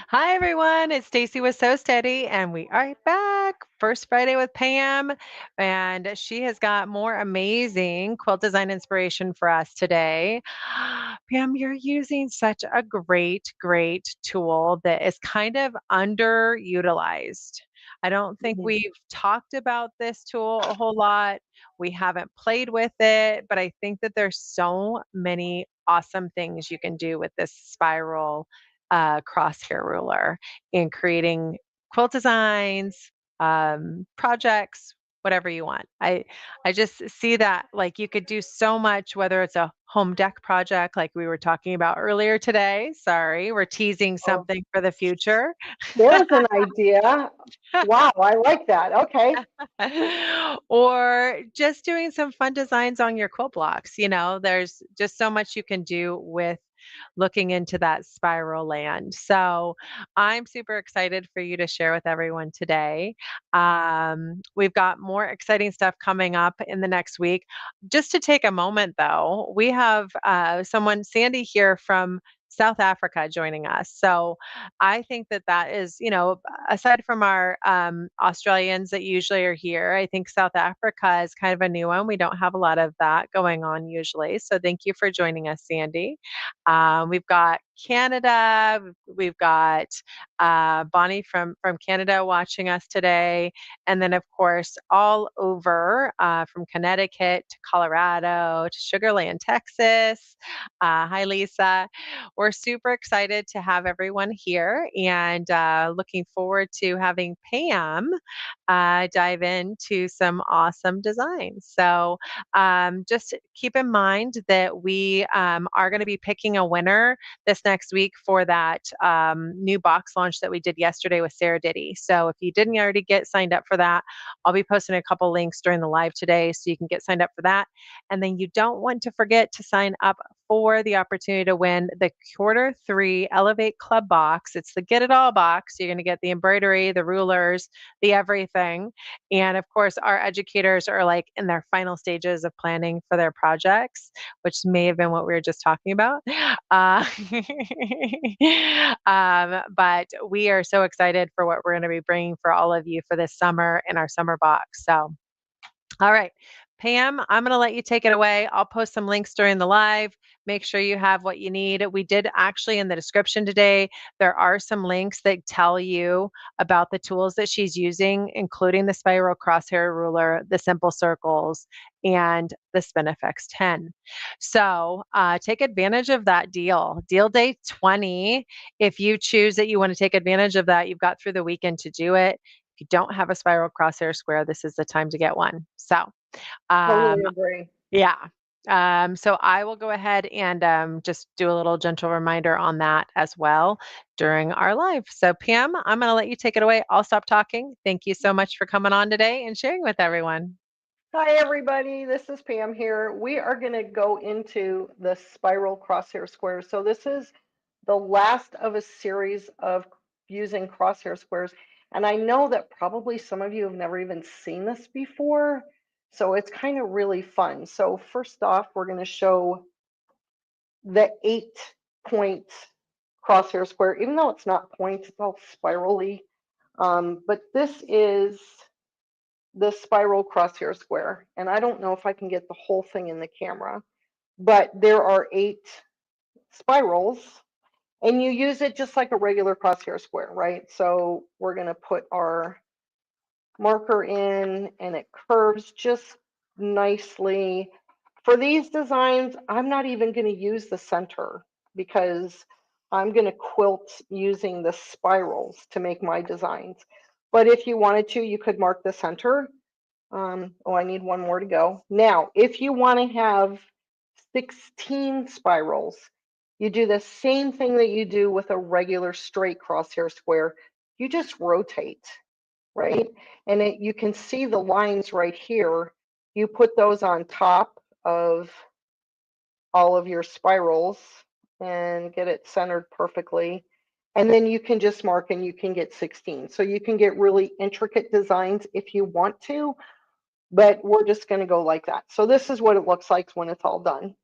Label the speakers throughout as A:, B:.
A: Hi everyone, it's Stacy with So Steady, and we are back. First Friday with Pam, and she has got more amazing quilt design inspiration for us today. Pam, you're using such a great tool that is kind of underutilized. I don't think
B: Mhm.
A: we've talked about this tool a whole lot. We haven't played with it, but I think that there's so many awesome things you can do with this spiral crosshair ruler in creating quilt designs, projects, whatever you want. I just see that like you could do so much, whether it's a home deck project like we were talking about earlier today. Sorry, we're teasing
B: Oh,
A: something for the future.
B: there's an idea. Wow, I like that. Okay.
A: Or just doing some fun designs on your quilt blocks. There's just so much you can do with looking into that spiral land. So I'm super excited for you to share with everyone today. We've got more exciting stuff coming up in the next week. Just to take a moment, though, we have someone, Sandy, here from South Africa joining us. So I think that that is, aside from our Australians that usually are here, I think South Africa is kind of a new one. We don't have a lot of that going on usually. So thank you for joining us, Sandy. We've got Canada. We've got Bonnie from Canada watching us today, and then of course all over from Connecticut to Colorado to Sugar Land, Texas. Hi, Lisa. We're super excited to have everyone here, and looking forward to having Pam dive into some awesome designs. So just keep in mind that we are going to be picking a winner this next week for that new box launch that we did yesterday with Sarah Diddy. So if you didn't already get signed up for that, I'll be posting a couple links during the live today so you can get signed up for that. And then you don't want to forget to sign up for the opportunity to win the Quarter 3 Elevate Club box. It's the Get It All box. You're going to get the embroidery, the rulers, the everything. And of course, our educators are like in their final stages of planning for their projects, which may have been what we were just talking about. Uh, but we are so excited for what we're going to be bringing for all of you for this summer in our summer box. So, all right. Pam, I'm going to let you take it away. I'll post some links during the live. Make sure you have what you need. We did actually in the description today, there are some links that tell you about the tools that she's using, including the spiral crosshair ruler, the simple circles, and the Spin-E-Fex 10. So take advantage of that deal. Deal day 20. If you choose that you want to take advantage of that, you've got through the weekend to do it. If you don't have a spiral crosshair square, this is the time to get one. So, um,
B: Totally agree.
A: yeah. So I will go ahead and just do a little gentle reminder on that as well during our live. So, Pam, I'm going to let you take it away. I'll stop talking. Thank you so much for coming on today and sharing with everyone.
B: Hi, everybody. This is Pam here. We are going to go into the spiral crosshair squares. So this is the last of a series of using crosshair squares. And I know that probably some of you have never even seen this before. So it's kind of really fun. So first off, we're going to show the 8-point crosshair square, even though it's not points, it's all spirally. But this is the spiral crosshair square. And I don't know if I can get the whole thing in the camera, but there are 8 spirals and you use it just like a regular crosshair square, right? So we're going to put our marker in and it curves just nicely. For these designs, I'm not even going to use the center because I'm going to quilt using the spirals to make my designs. But if you wanted to, you could mark the center. Oh, I need one more to go. Now, if you want to have 16 spirals, you do the same thing that you do with a regular straight crosshair square. You just rotate, right? And you can see the lines right here. You put those on top of all of your spirals and get it centered perfectly. And then you can just mark and you can get 16. So you can get really intricate designs if you want to, but we're just going to go like that. So this is what it looks like when it's all done.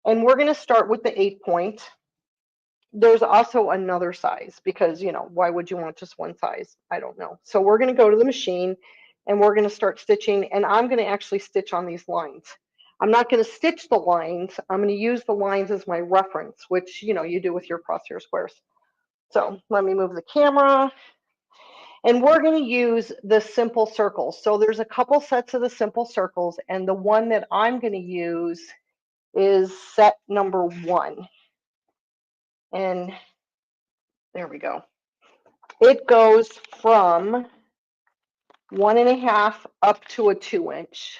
B: And we're going to start with the 8-point. There's also another size because, why would you want just one size? I don't know. So we're going to go to the machine and we're going to start stitching, and I'm going to actually stitch on these lines. I'm not going to stitch the lines. I'm going to use the lines as my reference, which, you do with your crosshair squares. So let me move the camera. And we're going to use the simple circles. So there's a couple sets of the simple circles, and the one that I'm going to use is set number 1. And there we go. It goes from 1.5 up to a 2-inch.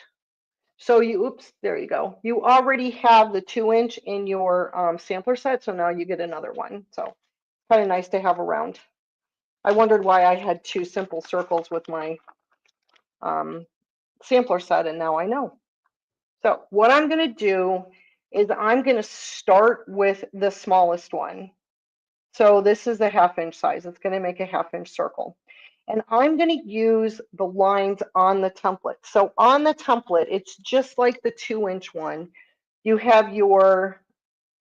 B: So oops, there you go. You already have the 2-inch in your sampler set, so now you get another one. So kind of nice to have around. I wondered why I had 2 simple circles with my sampler set, and now I know. So what I'm going to do is I'm going to start with the smallest one. So this is a 1/2-inch size. It's going to make a 1/2-inch circle. And I'm going to use the lines on the template. So on the template, it's just like the 2-inch one. You have your,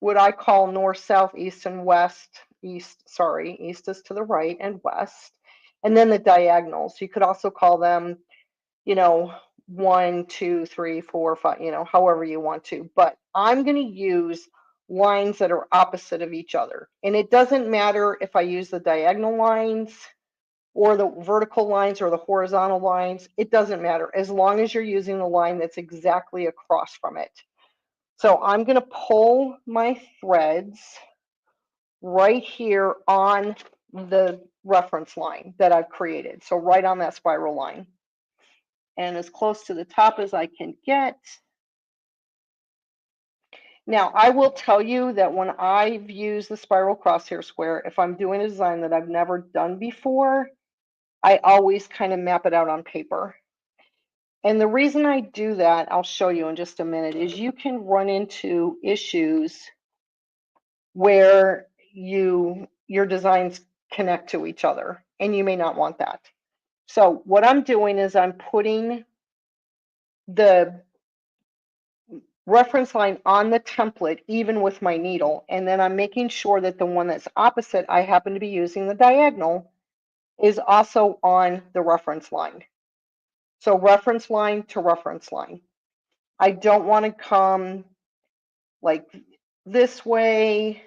B: what I call north, south, east, and west. East is to the right and west. And then the diagonals. You could also call them, 1, 2, 3, 4, 5, however you want to. But I'm going to use lines that are opposite of each other. And it doesn't matter if I use the diagonal lines or the vertical lines or the horizontal lines. It doesn't matter as long as you're using the line that's exactly across from it. So I'm going to pull my threads right here on the reference line that I've created. So right on that spiral line. And as close to the top as I can get. Now, I will tell you that when I've used the spiral crosshair square, if I'm doing a design that I've never done before, I always kind of map it out on paper. And the reason I do that, I'll show you in just a minute, is you can run into issues where your designs connect to each other, and you may not want that. So what I'm doing is I'm putting the reference line on the template even with my needle, and then I'm making sure that the one that's opposite, I happen to be using the diagonal, is also on the reference line. So reference line to reference line. I don't want to come like this way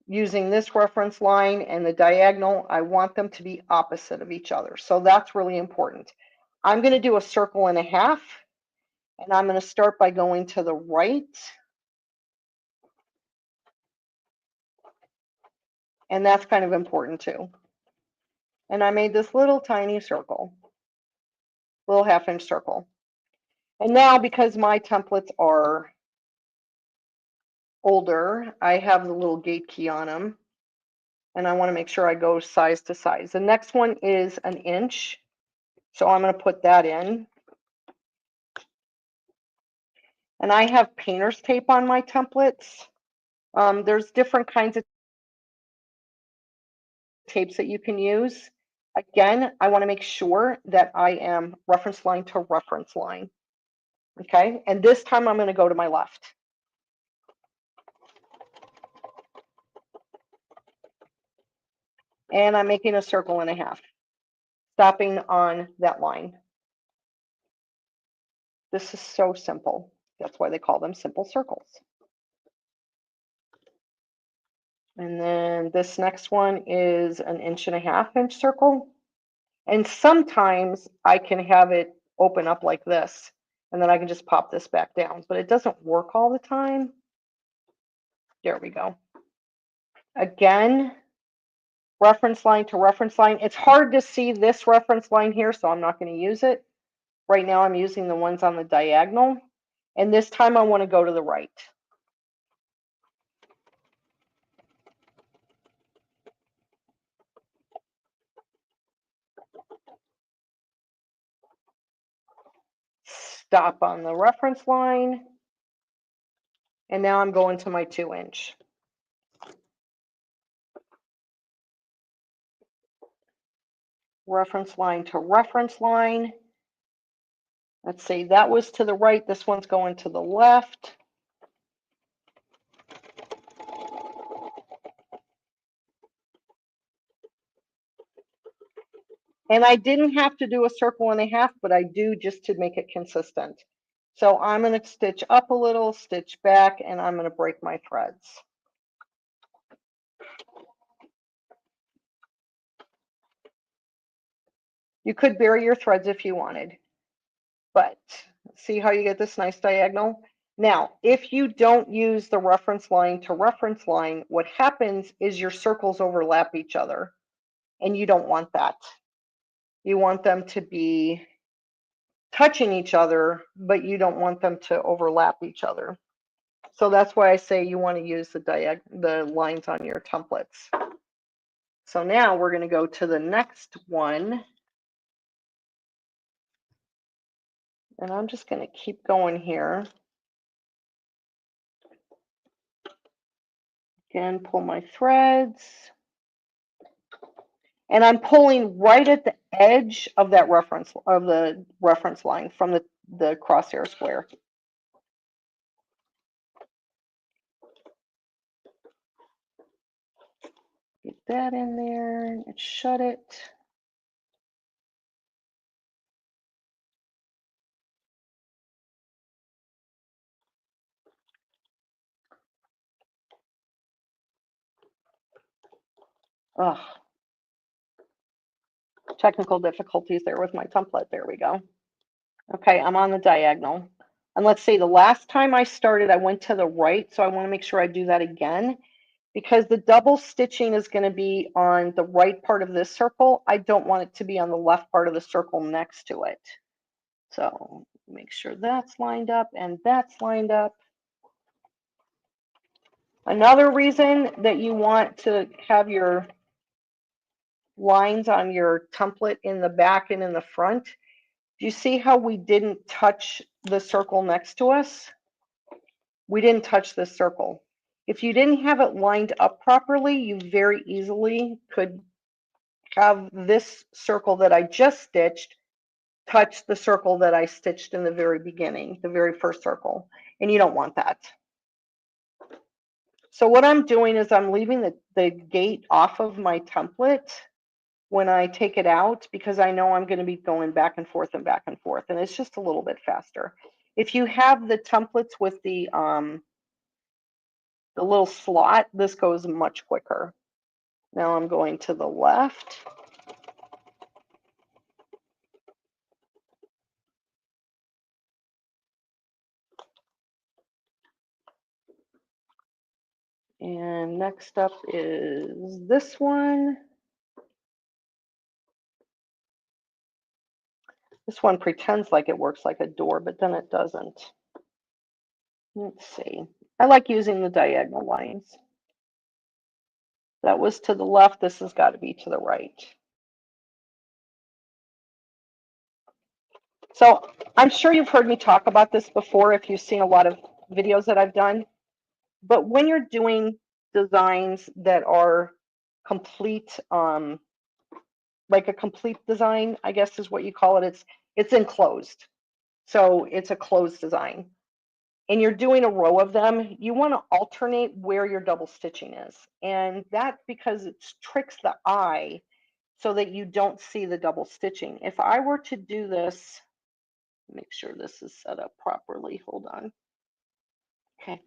B: using this reference line and the diagonal. I want them to be opposite of each other. So that's really important. I'm going to do a 1.5 circles, and I'm going to start by going to the right. And that's kind of important too. And I made this little tiny circle, little 1/2-inch circle. And now because my templates are older, I have the little gate key on them. And I want to make sure I go size to size. The next one is 1 inch. So I'm going to put that in. And I have painter's tape on my templates. There's different kinds of tapes that you can use. Again, I want to make sure that I am reference line to reference line. Okay, and this time I'm going to go to my left. And I'm making a 1.5 circles, stopping on that line. This is so simple. That's why they call them simple circles. And then this next one is 1.5 inch circle. And sometimes I can have it open up like this, and then I can just pop this back down, but it doesn't work all the time. There we go. Again, reference line to reference line. It's hard to see this reference line here, so I'm not going to use it. Right now I'm using the ones on the diagonal, and this time I want to go to the right. Stop on the reference line, and now I'm going to my 2-inch. Reference line to reference line. Let's see, that was to the right, this one's going to the left. And I didn't have to do a circle and a half, but I do just to make it consistent. So I'm going to stitch up a little, stitch back, and I'm going to break my threads. You could bury your threads if you wanted, but see how you get this nice diagonal? Now, if you don't use the reference line to reference line, what happens is your circles overlap each other, and you don't want that. You want them to be touching each other, but you don't want them to overlap each other. So that's why I say you want to use the lines on your templates. So now we're going to go to the next one. And I'm just going to keep going here. Again, pull my threads. And I'm pulling right at the edge of that reference line from the crosshair square. Get that in there and shut it. Ugh. Technical difficulties there with my template. There we go. Okay, I'm on the diagonal. And let's see, the last time I started, I went to the right, so I want to make sure I do that again, because the double stitching is going to be on the right part of this circle. I don't want it to be on the left part of the circle next to it. So make sure that's lined up and that's lined up. Another reason that you want to have your lines on your template in the back and in the front, do you see how we didn't touch the circle next to us? We didn't touch this circle. If you didn't have it lined up properly, you very easily could have this circle that I just stitched touch the circle that I stitched in the very beginning, the very first circle, and you don't want that. So what I'm doing is I'm leaving the gate off of my template when I take it out, because I know I'm going to be going back and forth, and it's just a little bit faster. If you have the templates with the little slot, this goes much quicker. Now I'm going to the left. And next up is this one. This one pretends like it works like a door, but then it doesn't. Let's see. I like using the diagonal lines. That was to the left. This has got to be to the right. So I'm sure you've heard me talk about this before if you've seen a lot of videos that I've done. But when you're doing designs that are complete, like a complete design, I guess is what you call it. It's enclosed. So it's a closed design. And you're doing a row of them, you want to alternate where your double stitching is. And that's because it tricks the eye so that you don't see the double stitching. If I were to do this, make sure this is set up properly. Hold on. Okay.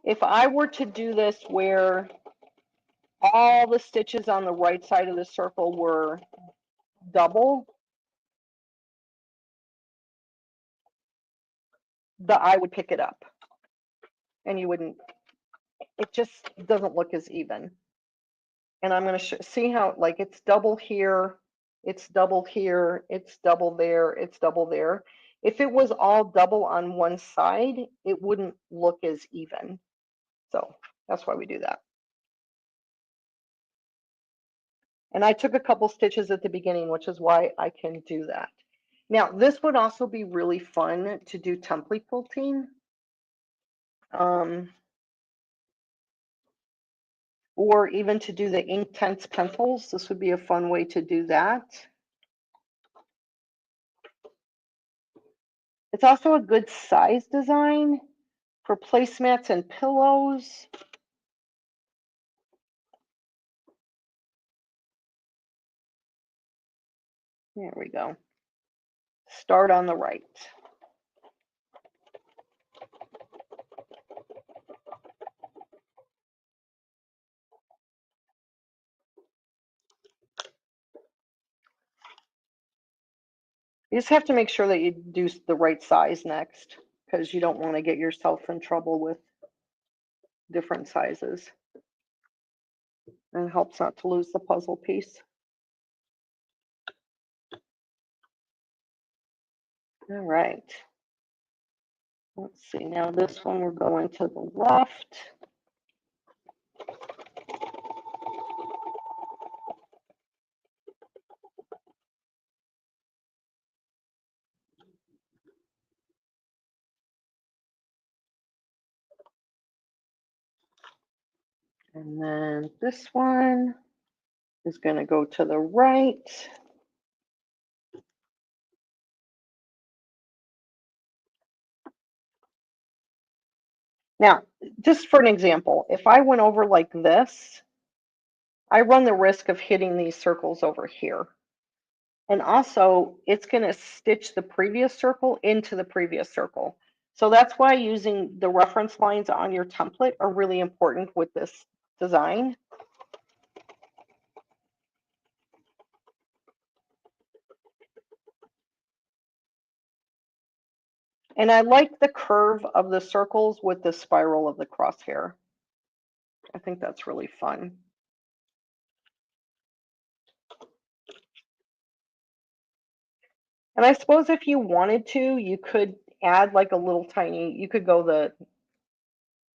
B: If I were to do this where all the stitches on the right side of the circle were double, the eye would pick it up and you wouldn't, it just doesn't look as even. And I'm going to see how, like, it's double here, it's double here, it's double there, it's double there. If it was all double on one side, it wouldn't look as even. So that's why we do that. And I took a couple stitches at the beginning, which is why I can do that. Now, this would also be really fun to do template quilting. Or even to do the Inktense pencils. This would be a fun way to do that. It's also a good size design for placemats and pillows. There we go. Start on the right. You just have to make sure that you do the right size next, because you don't want to get yourself in trouble with different sizes. And it helps not to lose the puzzle piece. All right. Let's see, now this one we're going to the left. And then this one is going to go to the right. Now, just for an example, if I went over like this, I run the risk of hitting these circles over here. And also, it's going to stitch the previous circle into the previous circle. So that's why using the reference lines on your template are really important with this design. And I like the curve of the circles with the spiral of the crosshair. I think that's really fun. And I suppose if you wanted to, you could add like a little tiny, you could go the,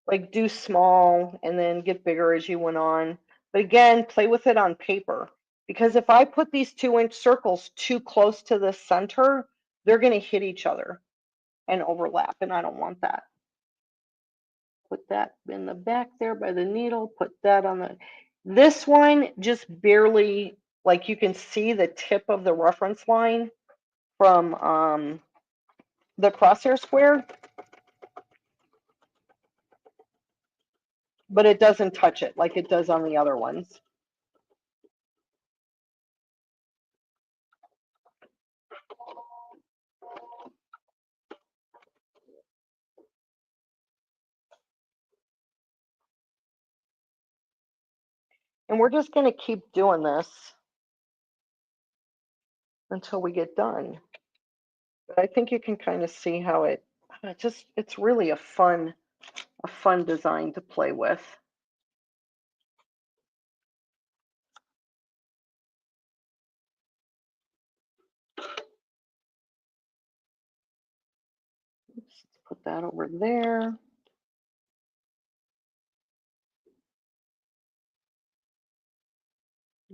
B: like do small and then get bigger as you went on. But again, play with it on paper. Because if I put these 2-inch circles too close to the center, they're going to hit each other and overlap, and I don't want that. Put that in the back there by the needle, put that on the, this one just barely, like you can see the tip of the reference line from the crosshair square, but it doesn't touch it like it does on the other ones. And we're just going to keep doing this until we get done. But I think you can kind of see how it just, it's really a fun design to play with. Let's put that over there.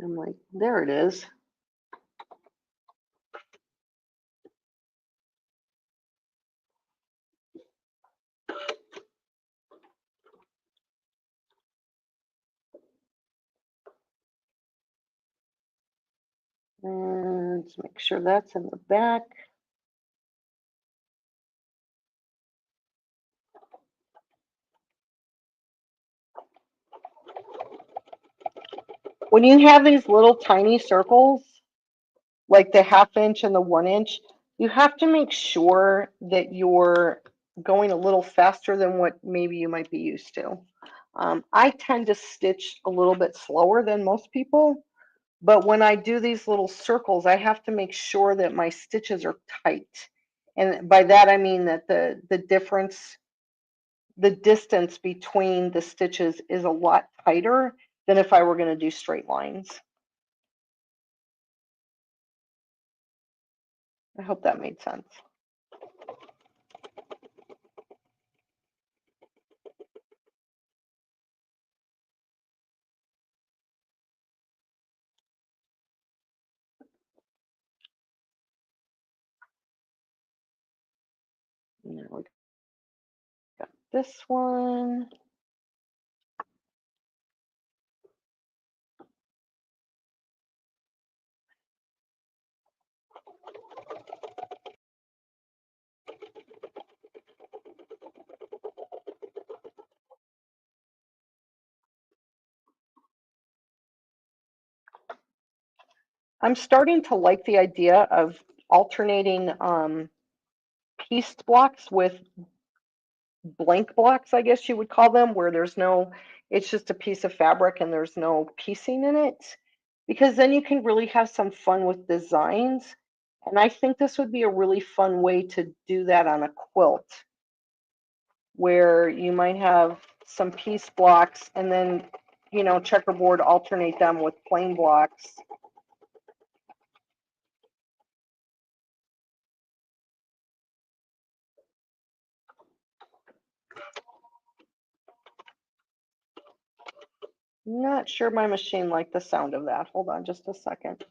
B: I'm like, there it is. And let's make sure that's in the back. When you have these little tiny circles, like the 1/2 inch and the 1 inch, you have to make sure that you're going a little faster than what maybe you might be used to. I tend to stitch a little bit slower than most people, but when I do these little circles, I have to make sure that my stitches are tight. And by that, I mean that the difference, the distance between the stitches is a lot tighter than if I were going to do straight lines. I hope that made sense. Now we got this one. I'm starting to like the idea of alternating pieced blocks with blank blocks, I guess you would call them, where there's no, it's just a piece of fabric and there's no piecing in it, because then you can really have some fun with designs. And I think this would be a really fun way to do that on a quilt, where you might have some piece blocks and then, you know, checkerboard alternate them with plain blocks. Not sure my machine liked the sound of that. Hold on just a second.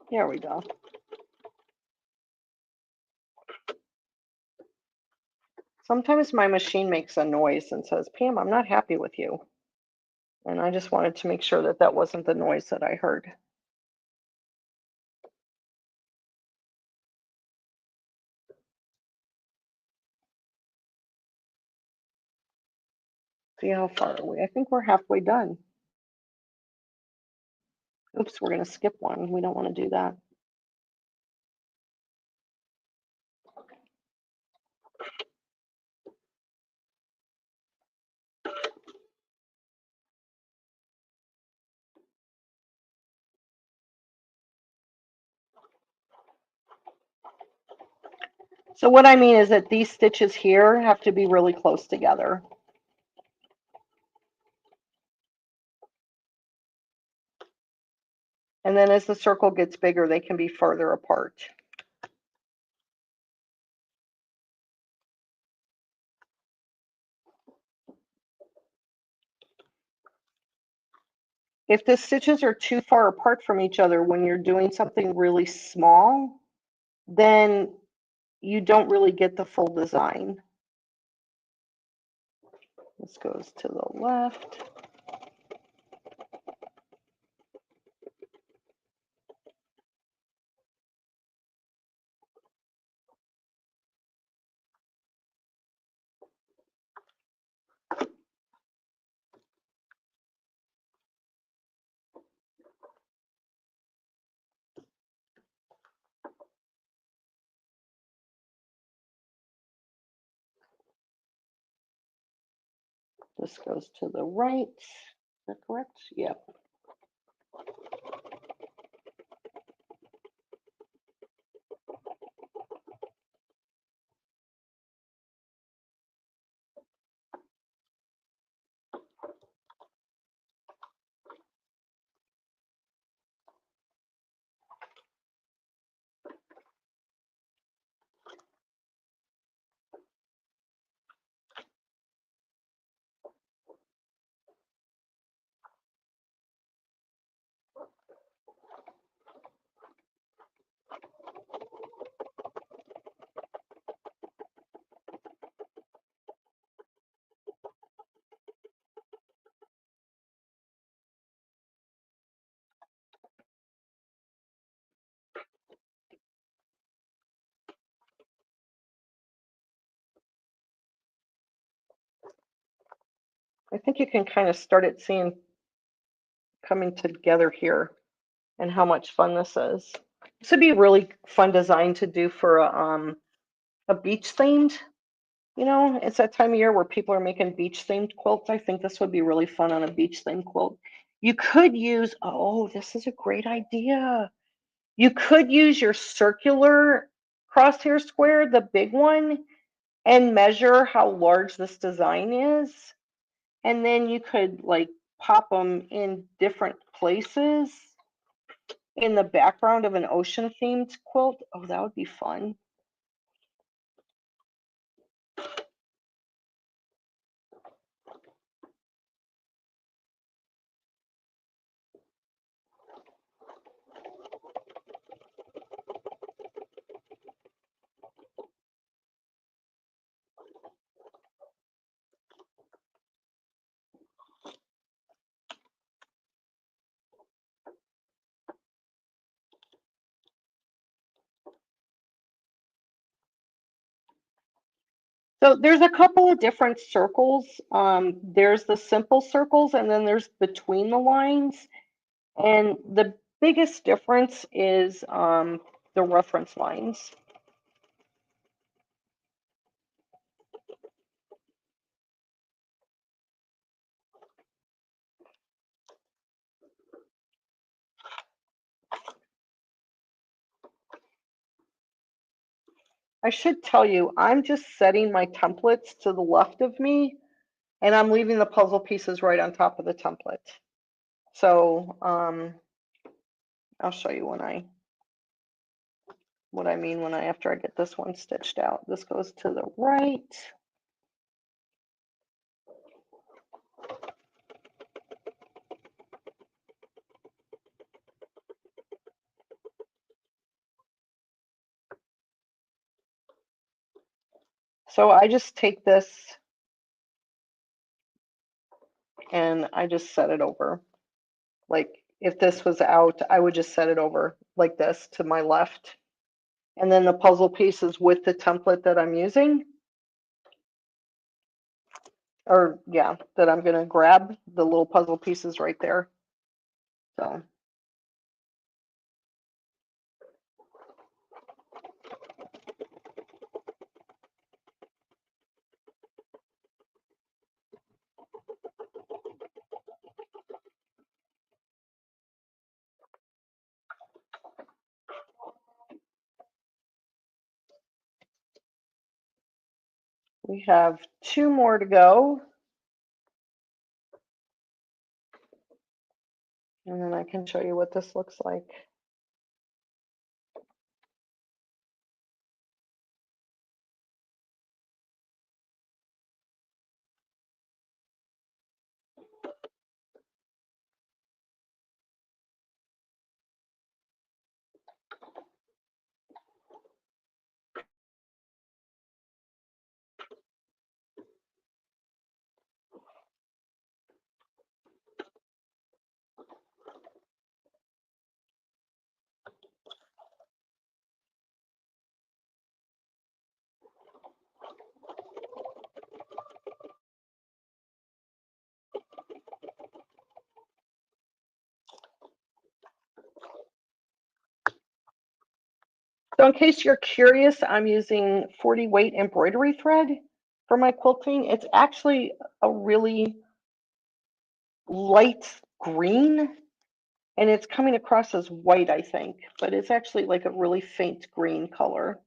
B: Here we go. Sometimes my machine makes a noise and says, Pam, I'm not happy with you. And I just wanted to make sure that that wasn't the noise that I heard. See how far are we? I think we're halfway done. Oops, we're going to skip one. We don't want to do that. So what I mean is that these stitches here have to be really close together. And then as the circle gets bigger, they can be further apart. If the stitches are too far apart from each other when you're doing something really small, then you don't really get the full design. This goes to the left. This goes to the right. Is that correct? Yep. I think you can kind of start it seeing coming together here and how much fun this is. This would be a really fun design to do for a beach themed. You know, it's that time of year where people are making beach themed quilts. I think this would be really fun on a beach themed quilt. You could use, oh, this is a great idea. You could use your circular crosshair square, the big one, and measure how large this design is. And then you could like pop them in different places in the background of an ocean themed quilt. Oh, that would be fun. So there's a couple of different circles. There's the simple circles and then there's between the lines. And the biggest difference is the reference lines. I should tell you, I'm just setting my templates to the left of me and I'm leaving the puzzle pieces right on top of the template. So I'll show you what I mean when after I get this one stitched out. This goes to the right. So I just take this and I just set it over. Like if this was out, I would just set it over like this to my left. And then the puzzle pieces with the template that I'm using, or yeah, that I'm gonna grab the little puzzle pieces right there. So. We have 2 more to go. And then I can show you what this looks like. So in case you're curious, I'm using 40 weight embroidery thread for my quilting. It's actually a really light green and it's coming across as white, I think, but it's actually like a really faint green color.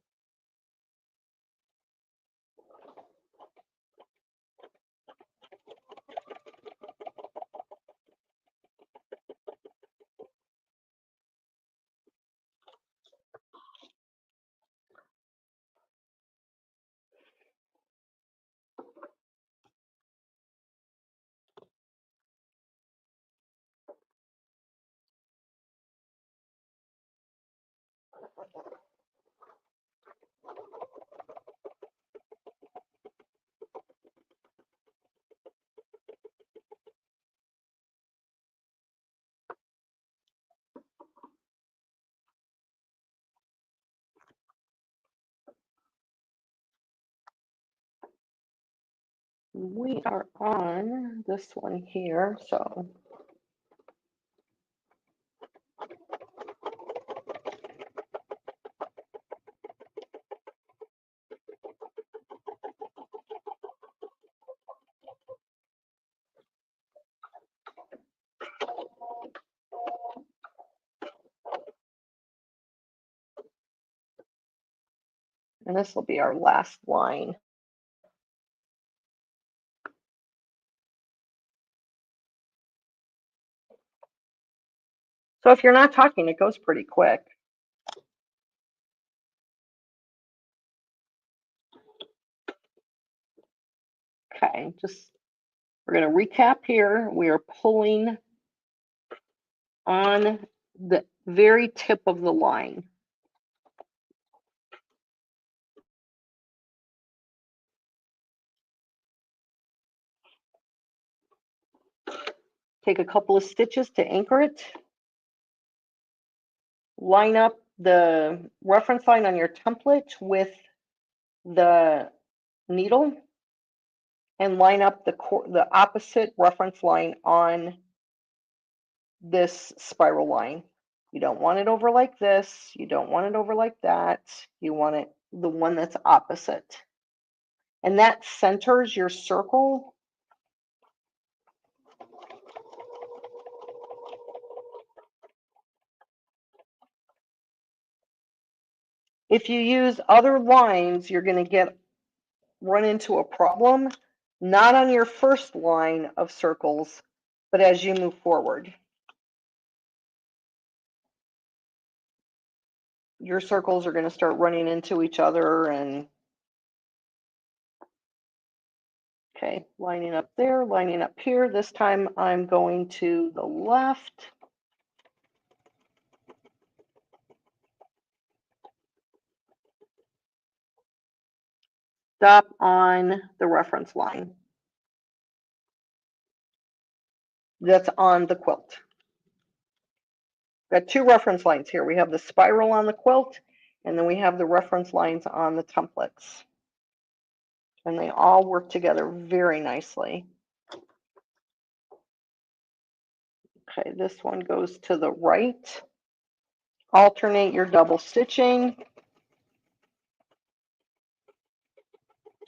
B: We are on this one here, so and this will be our last line. So if you're not talking, it goes pretty quick. Okay, we're going to recap here. We are pulling on the very tip of the line. Take a couple of stitches to anchor it. Line up the reference line on your template with the needle and line up the opposite reference line on this spiral line. You don't want it over like this. You don't want it over like that. You want it the one that's opposite. And that centers your circle. If you use other lines, you're going to run into a problem, not on your first line of circles, but as you move forward. Your circles are going to start running into each other and okay, lining up there, lining up here. This time I'm going to the left. Stop on the reference line that's on the quilt. Got two reference lines here. We have the spiral on the quilt, and then we have the reference lines on the templates. And they all work together very nicely. Okay, this one goes to the right. Alternate your double stitching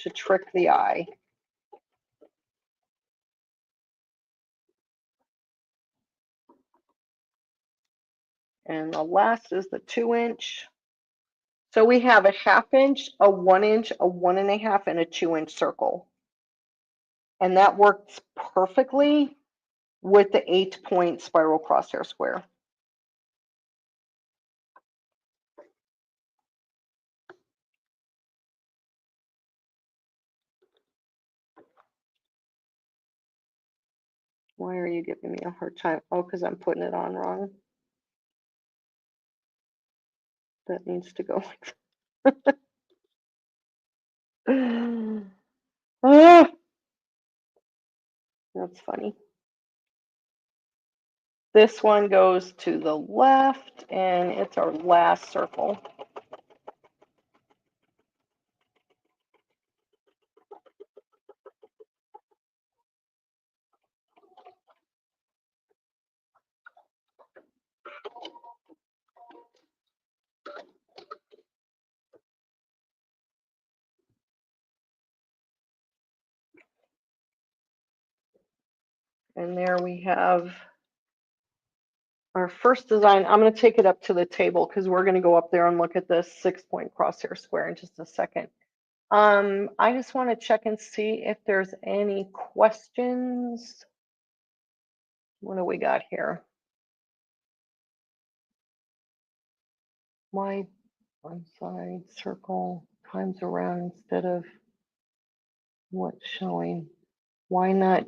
B: to trick the eye. And the last is the 2-inch. So we have a 1/2 inch, a 1 inch, a 1 1/2, and a 2-inch circle. And that works perfectly with the 8-point spiral crosshair square. Why are you giving me a hard time? Oh, because I'm putting it on wrong. That needs to go like that. Ah, that's funny. This one goes to the left, and it's our last circle. And there we have our first design. I'm going to take it up to the table because we're going to go up there and look at this 6-point crosshair square in just a second. I just want to check and see if there's any questions. What do we got here? Why one side circle times around instead of what's showing? Why not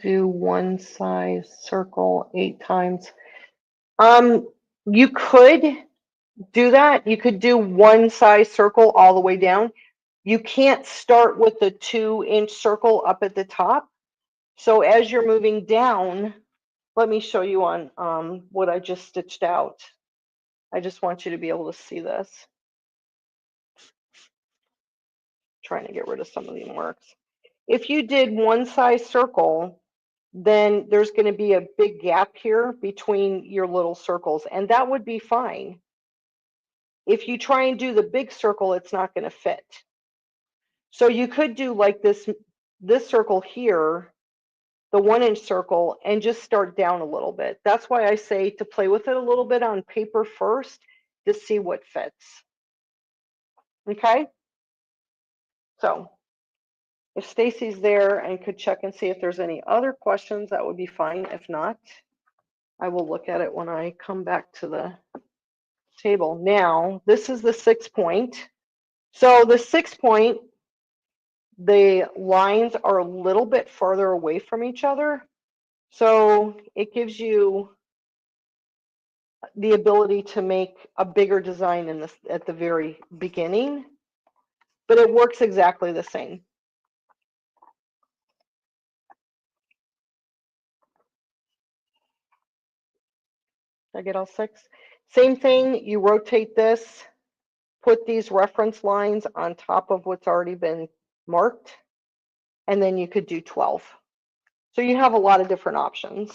B: do one size circle 8 times? You could do that. You could do one size circle all the way down. You can't start with the 2-inch circle up at the top. So as you're moving down, let me show you on what I just stitched out. I just want you to be able to see this. Trying to get rid of some of the marks. If you did one size circle, then there's going to be a big gap here between your little circles, and that would be fine. If you try and do the big circle, it's not going to fit. So you could do like this circle here, the 1-inch circle, and just start down a little bit. That's why I say to play with it a little bit on paper first to see what fits. Okay? So if Stacy's there and could check and see if there's any other questions, that would be fine. If not, I will look at it when I come back to the table. Now, this is the 6-point. So the 6-point, the lines are a little bit farther away from each other. So it gives you the ability to make a bigger design in this at the very beginning, but it works exactly the same. Did I get all 6? Same thing, you rotate this, put these reference lines on top of what's already been marked, and then you could do 12. So you have a lot of different options.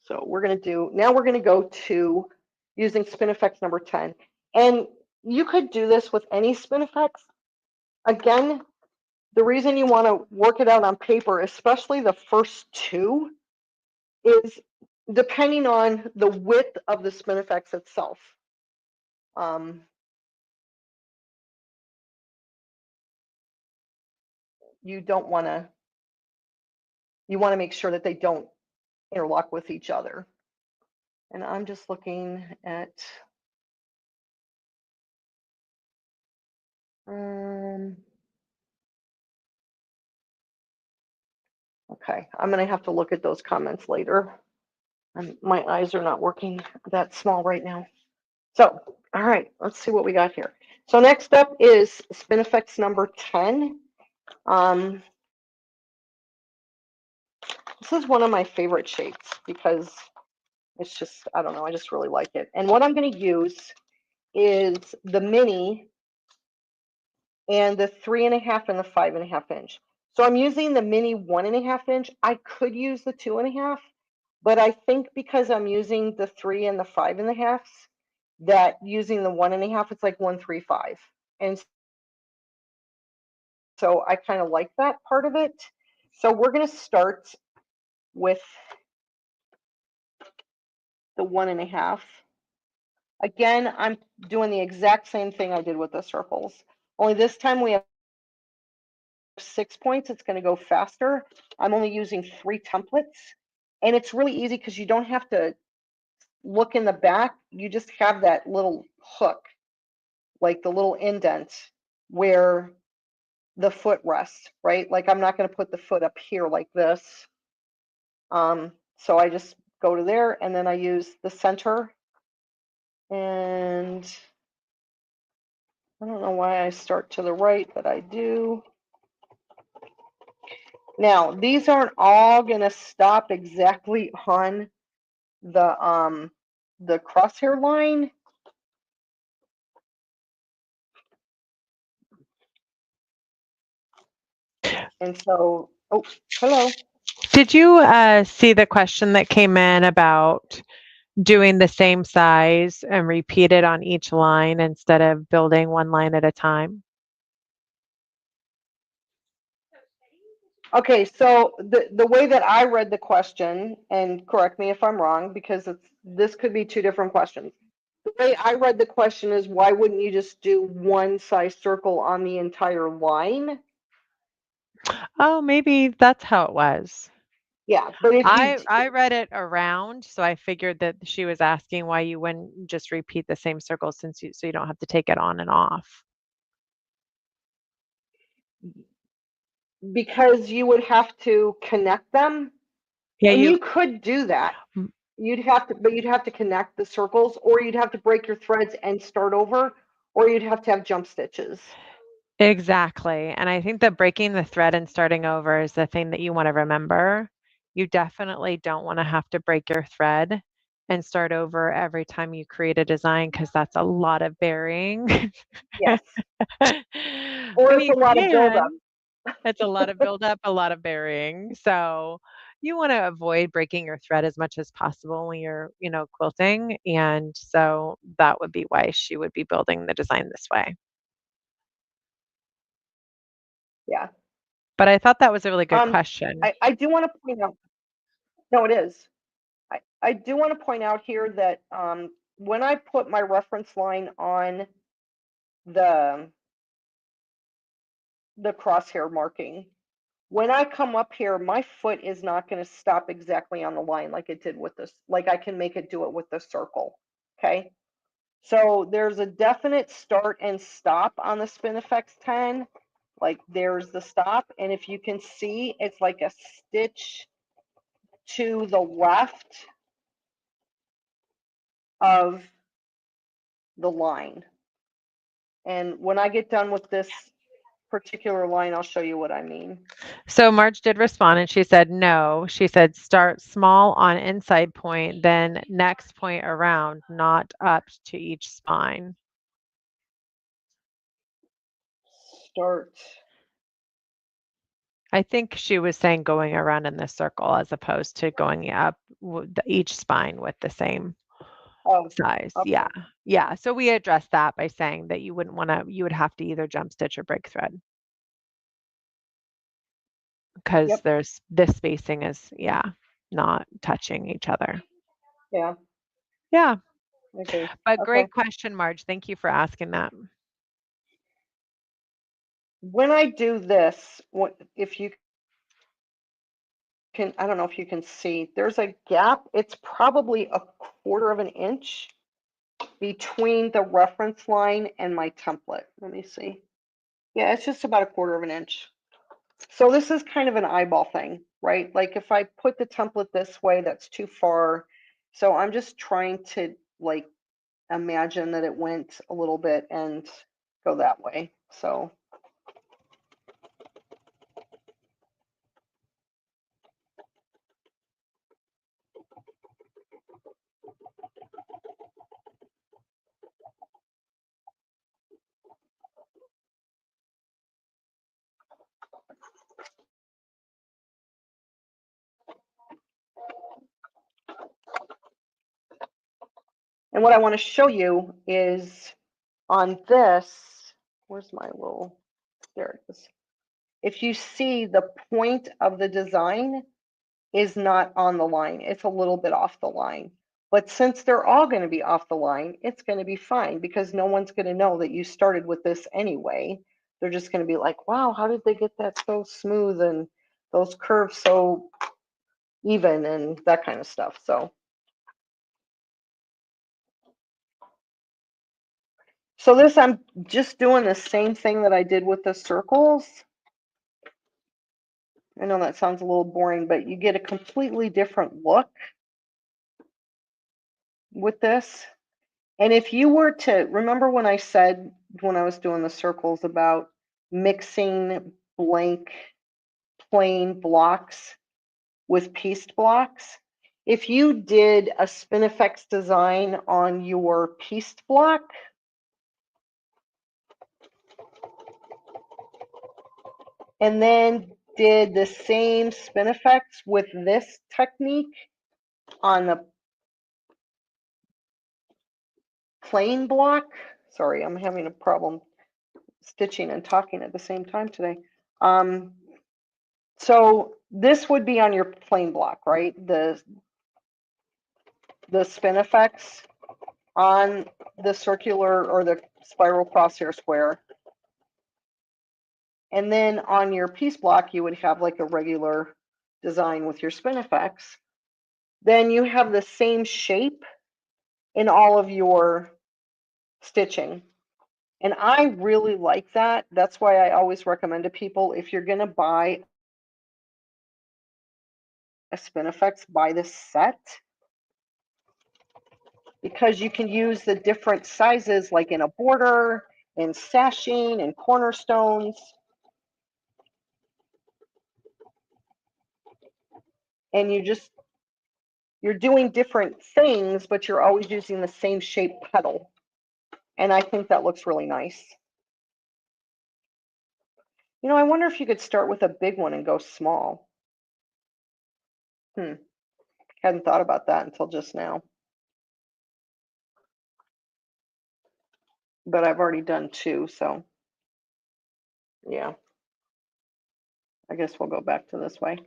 B: So we're going to do, now we're going to go to using Spin-E-Fex number 10. And you could do this with any Spin-E-Fex. Again, the reason you want to work it out on paper, especially the first two, is depending on the width of the Spin-E-Fex itself. You don't want to, you want to make sure that they don't interlock with each other. And I'm just looking at, okay, I'm going to have to look at those comments later. My eyes are not working that small right now. So, all right, let's see what we got here. So next up is Spin-E-Fex number 10. This is one of my favorite shapes because it's just, I don't know, I just really like it. And what I'm going to use is the mini and the 3.5 and the 5.5 inch. So I'm using the mini 1.5 inch. I could use the 2.5, but I think because I'm using the 3 and the 5.5, that using the 1.5, it's like 135. And so I kind of like that part of it. So we're going to start with the 1.5. Again, I'm doing the exact same thing I did with the circles. Only this time we have 6 points. It's going to go faster. I'm only using 3 templates. And it's really easy because you don't have to look in the back. You just have that little hook, like the little indent where the foot rests, right? Like I'm not going to put the foot up here like this. So I just go to there and then I use the center. And I don't know why I start to the right, but I do. Now, these aren't all going to stop exactly on the crosshair line. And so, oh, hello.
A: Did you see the question that came in about doing the same size and repeat it on each line instead of building one line at a time?
B: Okay, so the way that I read the question, and correct me if I'm wrong, because this could be 2 different questions. The way I read the question is, why wouldn't you just do one size circle on the entire line?
A: Oh, maybe that's how it was.
B: Yeah, but if you,
A: I read it around, so I figured that she was asking why you wouldn't just repeat the same circle since so you don't have to take it on and off.
B: because you would have to connect them,
A: Yeah,
B: and you could do that.
A: mm,
B: But you'd have to connect the circles, or you'd have to break your threads and start over, or you'd have to have jump stitches.
A: exactly. And I think that breaking the thread and starting over is the thing that you want to remember. You definitely don't want to have to break your thread and start over every time you create a design because that's a lot of burying.
B: Yes,
A: I
B: or it's
A: mean,
B: a
A: you
B: lot of buildup.
A: can. It's a lot of buildup, a lot of burying. So you want to avoid breaking your thread as much as possible when you're, quilting. And so that would be why she would be building the design this way.
B: Yeah.
A: But I thought that was a really good
B: Um,
A: question.
B: I do want to point out, no, it is. I do want to point out here that when I put my reference line on the crosshair marking, when I come up here, my foot is not going to stop exactly on the line like it did with this, like I can make it do it with the circle. Okay. So there's a definite start and stop on the Spin-E-Fex 10. Like there's the stop. And if you can see, it's like a stitch to the left of the line. And when I get done with this particular line, I'll show you what I mean.
A: So Marge did respond and she said no. She said start small on inside point, then next point around, not up to each spine.
B: Start.
A: I think she was saying going around in the circle as opposed to going up each spine with the same
B: Oh,
A: size. Yeah.
B: okay.
A: Yeah. So we addressed that by saying that you would have to either jump stitch or break thread because
B: Yep.
A: there's this spacing is, yeah, not touching each other.
B: Yeah,
A: Yeah.
B: I agree.
A: But
B: Okay.
A: great question, Marge. Thank you for asking that.
B: When I do this, if you can, I don't know if you can see, there's a gap. It's probably a quarter of an inch between the reference line and my template. Let me see. Yeah, it's just about a quarter of an inch. So this is kind of an eyeball thing, right? Like if I put the template this way, that's too far. So I'm just trying to like imagine that it went a little bit and go that way. So and what I want to show you is on this, where's my little, there it is. If you see the point of the design is not on the line, it's a little bit off the line. But since they're all going to be off the line, it's going to be fine because no one's going to know that you started with this anyway. They're just going to be like, wow, how did they get that so smooth and those curves so even and that kind of stuff. So this, I'm just doing the same thing that I did with the circles. I know that sounds a little boring, but you get a completely different look with this. And if you were to remember when I said when I was doing the circles about mixing blank plain blocks with pieced blocks, if you did a Spin-E-Fex design on your pieced block, and then did the same Spin-E-Fex with this technique on the plain block. Sorry, I'm having a problem stitching and talking at the same time today. So this would be on your plain block, right? The Spin-E-Fex on the circular or the spiral crosshair square. And then on your piece block, you would have like a regular design with your Spin-E-Fex. Then you have the same shape in all of your stitching. And I really like that. That's why I always recommend to people, if you're going to buy a Spin-E-Fex, buy this set because you can use the different sizes like in a border, in sashing, and cornerstones. And you're doing different things, but you're always using the same shape petal. And I think that looks really nice. You know, I wonder if you could start with a big one and go small. Hadn't thought about that until just now. But I've already done two, so yeah. I guess we'll go back to this way.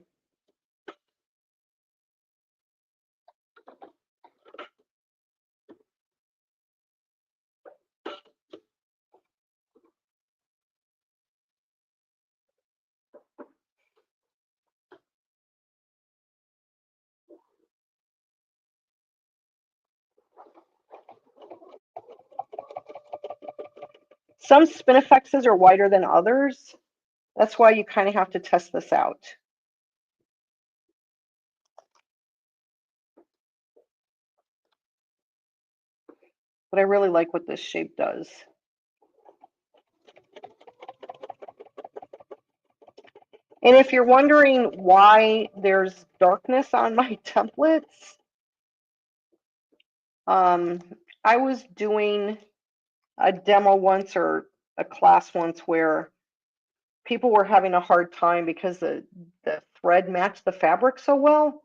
B: Some Spin-E-Fexes are wider than others. That's why you kind of have to test this out. But I really like what this shape does. And if you're wondering why there's darkness on my templates, I was doing a demo once or a class once where people were having a hard time because the thread matched the fabric so well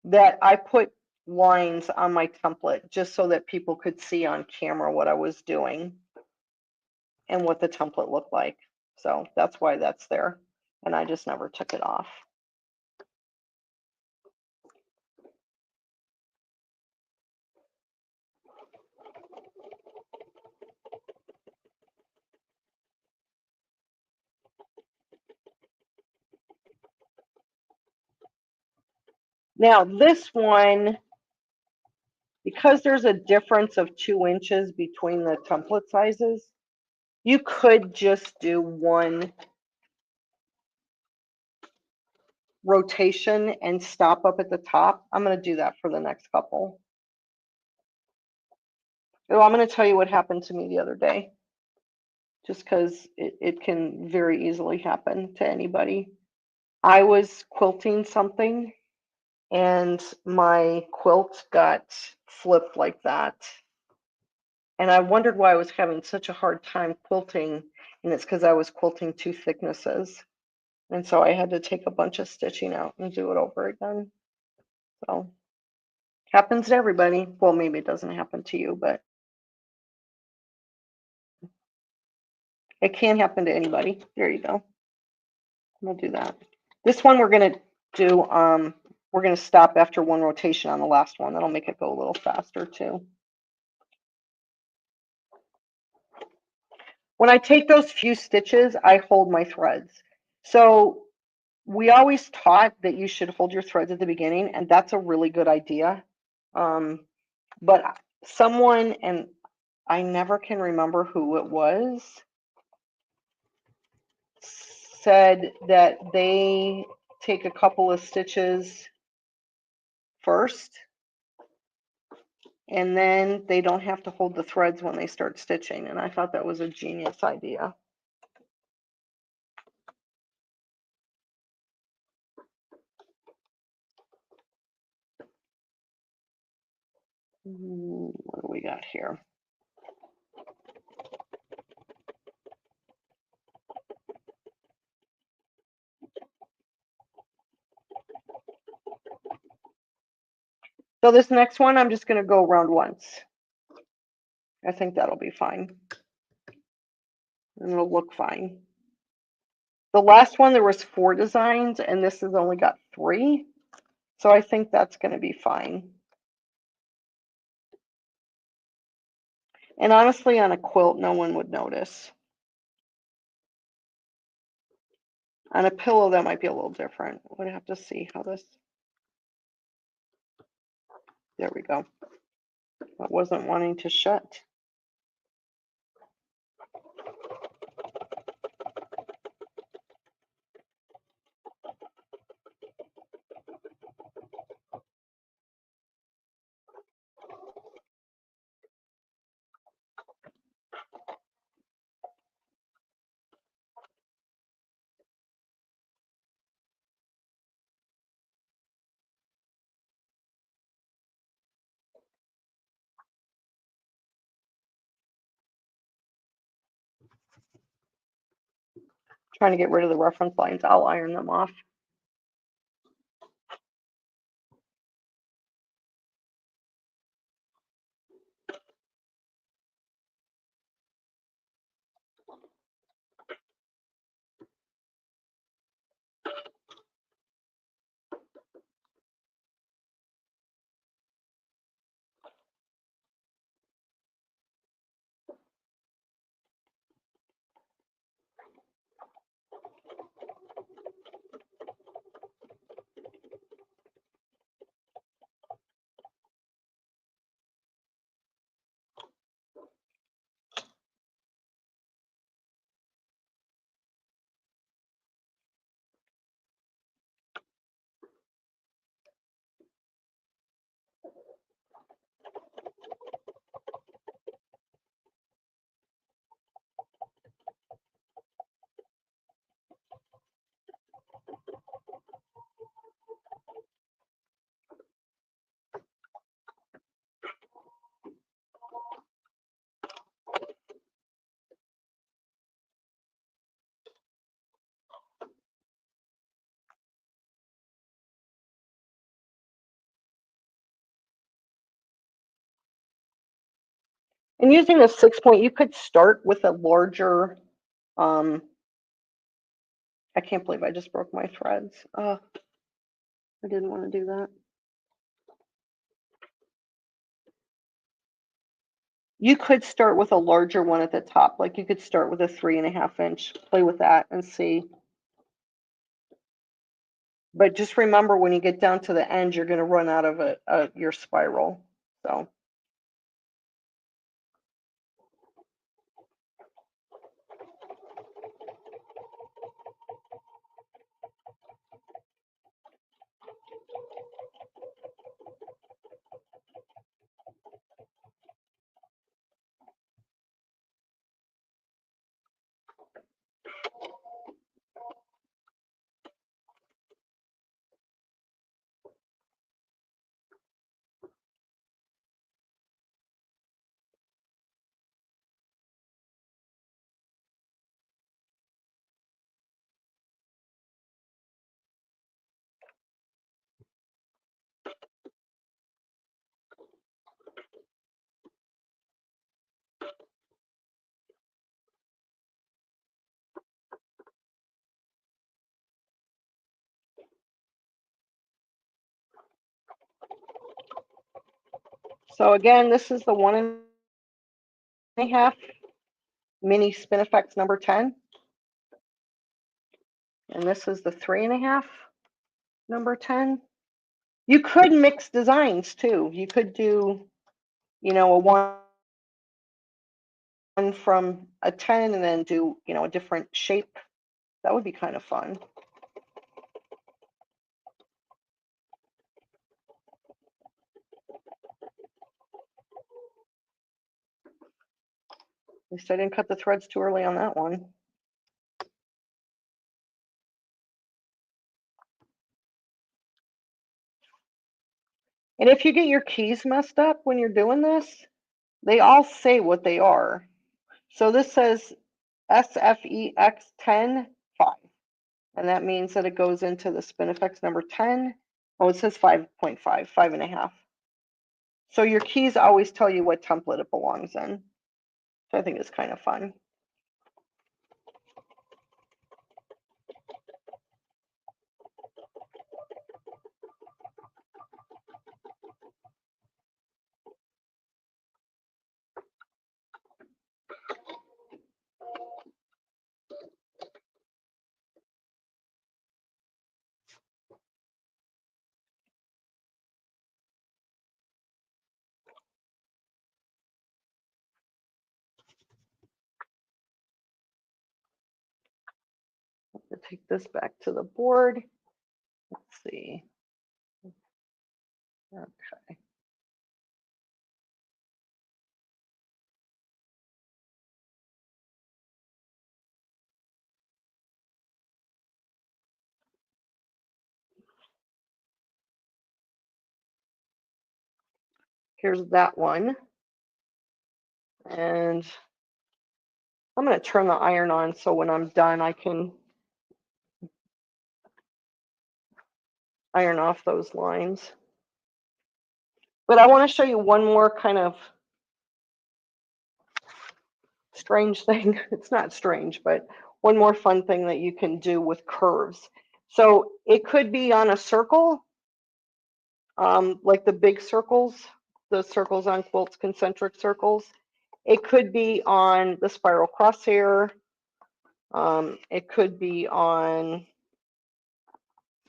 B: that I put lines on my template just so that people could see on camera what I was doing and what the template looked like. So that's why that's there. And I just never took it off. Now this one, because there's a difference of 2 inches between the template sizes, you could just do one rotation and stop up at the top. I'm going to do that for the next couple. Oh, I'm going to tell you what happened to me the other day, just because it can very easily happen to anybody. I was quilting something and my quilt got flipped like that. And I wondered why I was having such a hard time quilting, and it's because I was quilting 2 thicknesses. And so I had to take a bunch of stitching out and do it over again. So happens to everybody. Well, maybe it doesn't happen to you, but it can happen to anybody. There you go. We'll do that. This one we're gonna do, we're gonna stop after 1 rotation on the last one. That'll make it go a little faster too. When I take those few stitches, I hold my threads. So we always taught that you should hold your threads at the beginning, and that's a really good idea. But someone, and I never can remember who it was, said that they take a couple of stitches first, and then they don't have to hold the threads when they start stitching. And I thought that was a genius idea. What do we got here? So this next one, I'm just going to go around once. I think that'll be fine. And it'll look fine. The last one, there was 4 designs, and this has only got 3. So I think that's going to be fine. And honestly, on a quilt, no one would notice. On a pillow, that might be a little different. We'd have to see how this. There we go. That wasn't wanting to shut. Trying to get rid of the reference lines. I'll iron them off. And using a 6-point, you could start with a larger, I can't believe I just broke my threads. I didn't want to do that. You could start with a larger one at the top. Like you could start with a 3.5 inch, play with that and see. But just remember when you get down to the end, you're going to run out of your spiral. So. So again, this is the 1.5 mini Spin-E-Fex number 10. And this is the 3.5 number 10. You could mix designs too. You could do, a 1 from a 10 and then do, a different shape. That would be kind of fun. At least I didn't cut the threads too early on that one. And if you get your keys messed up when you're doing this, they all say what they are. So this says SFEX10 5. And that means that it goes into the Spin-E-Fex number 10. Oh, it says 5.5, 5.5. So your keys always tell you what template it belongs in. So I think it's kind of fun. Let's take this back to the board. Let's see. Okay. Here's that one. And I'm going to turn the iron on so when I'm done, I can iron off those lines. But I want to show you one more kind of strange thing. It's not strange, but one more fun thing that you can do with curves. So it could be on a circle, like the big circles, the circles on quilts, concentric circles. It could be on the spiral crosshair. It could be on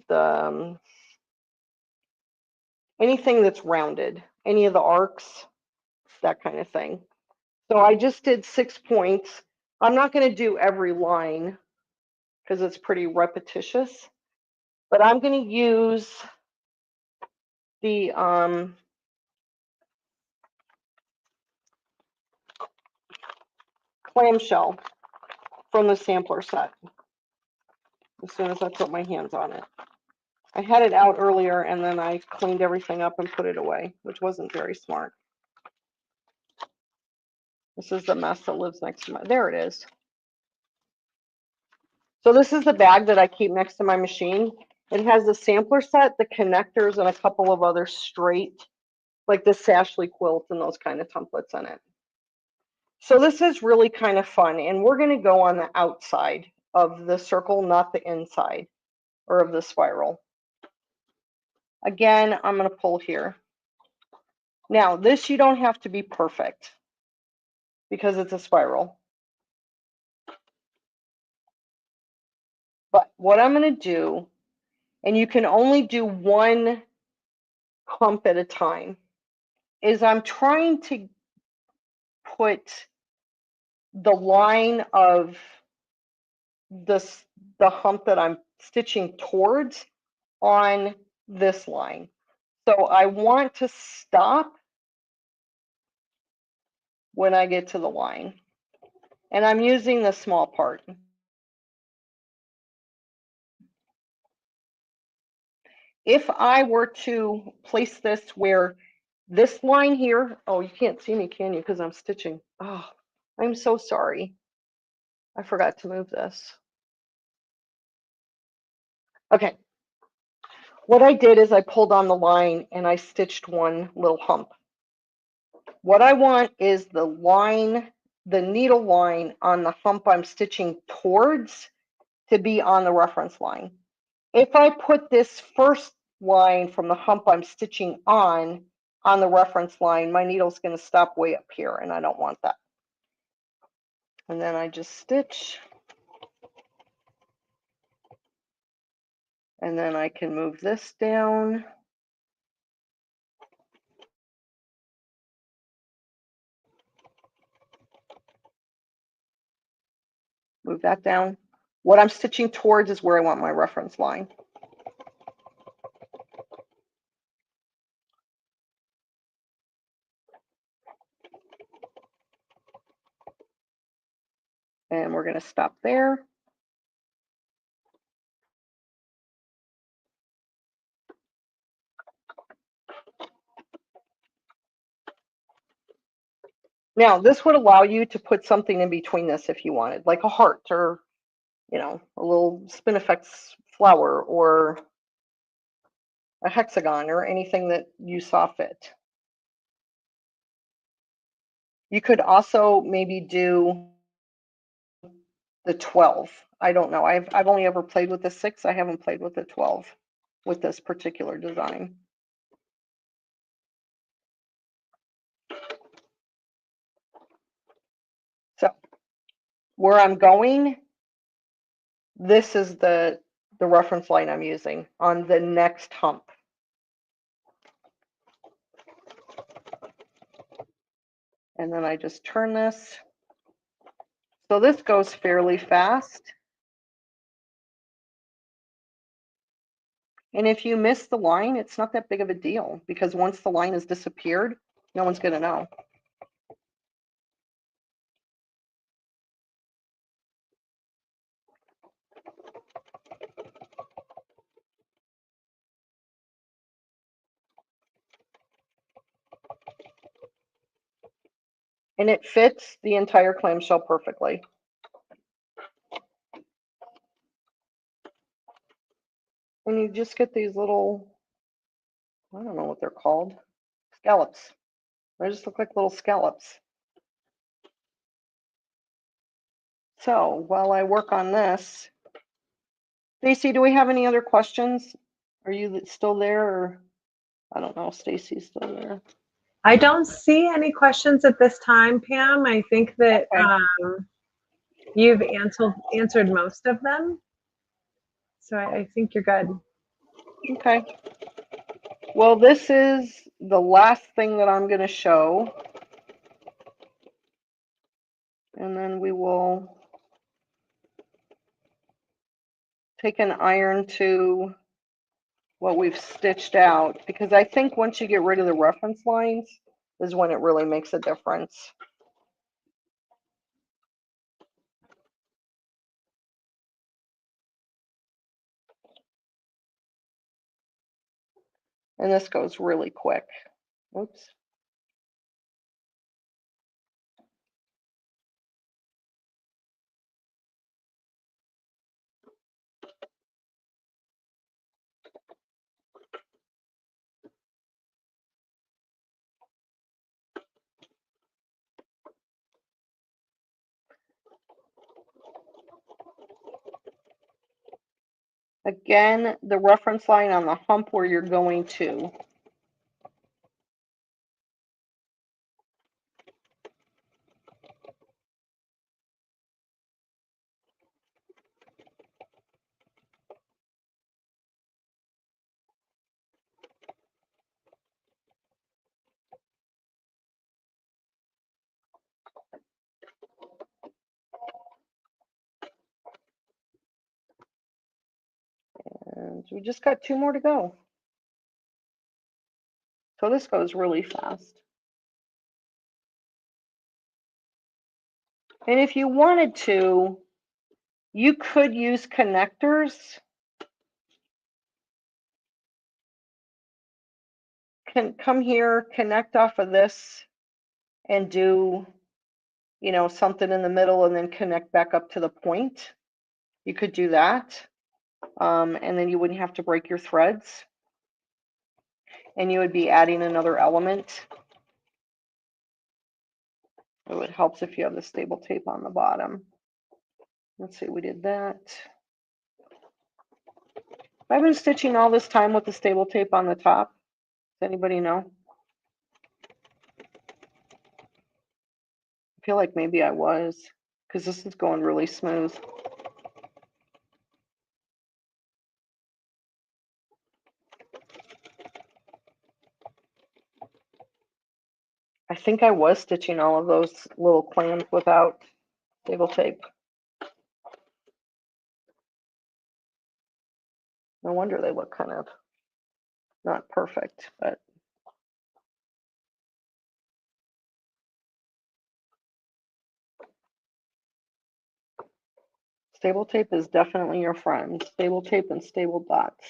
B: the anything that's rounded, any of the arcs, that kind of thing. So I just did 6 points. I'm not going to do every line because it's pretty repetitious, but I'm going to use the clamshell from the sampler set as soon as I put my hands on it. I had it out earlier and then I cleaned everything up and put it away, which wasn't very smart. This is the mess that lives next to my, there it is. So this is the bag that I keep next to my machine. It has the sampler set, the connectors, and a couple of other straight, like the Sashley quilt and those kind of templates in it. So this is really kind of fun, and we're going to go on the outside of the circle, not the inside, or of the spiral. Again, I'm going to pull here. Now, this you don't have to be perfect because it's a spiral. But what I'm going to do, and you can only do one hump at a time, is I'm trying to put the line of the hump that I'm stitching towards on this line. So I want to stop when I get to the line. And I'm using the small part. If I were to place this where this line here, oh, you can't see me, can you? Because I'm stitching. Oh, I'm so sorry. I forgot to move this. Okay. What I did is I pulled on the line and I stitched one little hump. What I want is the line, the needle line on the hump I'm stitching towards to be on the reference line. If I put this first line from the hump I'm stitching on the reference line, my needle's going to stop way up here, and I don't want that. And then I just stitch, and then I can move this down. Move that down. What I'm stitching towards is where I want my reference line. And we're going to stop there. Now, this would allow you to put something in between this if you wanted, like a heart or, you know, a little Spin-E-Fex flower or a hexagon or anything that you saw fit. You could also maybe do the 12. I don't know. I've only ever played with the 6. I haven't played with the 12 with this particular design. So where I'm going, this is the reference line I'm using on the next hump. And then I just turn this. So this goes fairly fast. And if you miss the line, it's not that big of a deal because once the line has disappeared, no one's going to know. And it fits the entire clamshell perfectly. And you just get these little, I don't know what they're called, scallops. They just look like little scallops. So while I work on this, Stacy, do we have any other questions? Are you still there? Or I don't know, Stacy's still there.
A: I don't see any questions at this time, Pam. I think that
B: Okay.
A: you've answered most of them. So I think you're good.
B: Okay. Well, this is the last thing that I'm going to show. And then we will take an iron to what we've stitched out, because I think once you get rid of the reference lines is when it really makes a difference. And this goes really quick. Oops. Again, the reference line on the hump where you're going to. And we just got 2 more to go. So this goes really fast. And if you wanted to, you could use connectors. Can come here, connect off of this, and do, you know, something in the middle and then connect back up to the point. You could do that. And then you wouldn't have to break your threads. And you would be adding another element. It helps if you have the stable tape on the bottom. Let's see, we did that. I've been stitching all this time with the stable tape on the top. Does anybody know? I feel like maybe I was, because this is going really smooth. I think I was stitching all of those little clams without stable tape. No wonder they look kind of not perfect, but stable tape is definitely your friend. Stable tape and stable dots.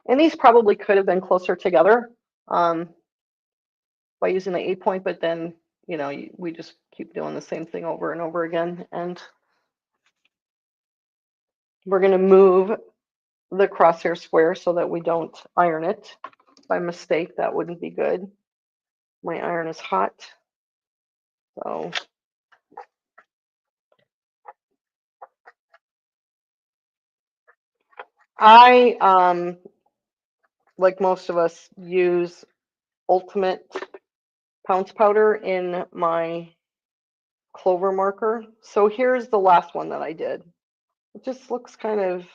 B: And these probably could have been closer together by using the 8-point, but then, you know, we just keep doing the same thing over and over again. And we're going to move the crosshair square so that we don't iron it by mistake. That wouldn't be good. My iron is hot. So I, like most of us, use Ultimate Pounce Powder in my clover marker. So here's the last one that I did. It just looks kind of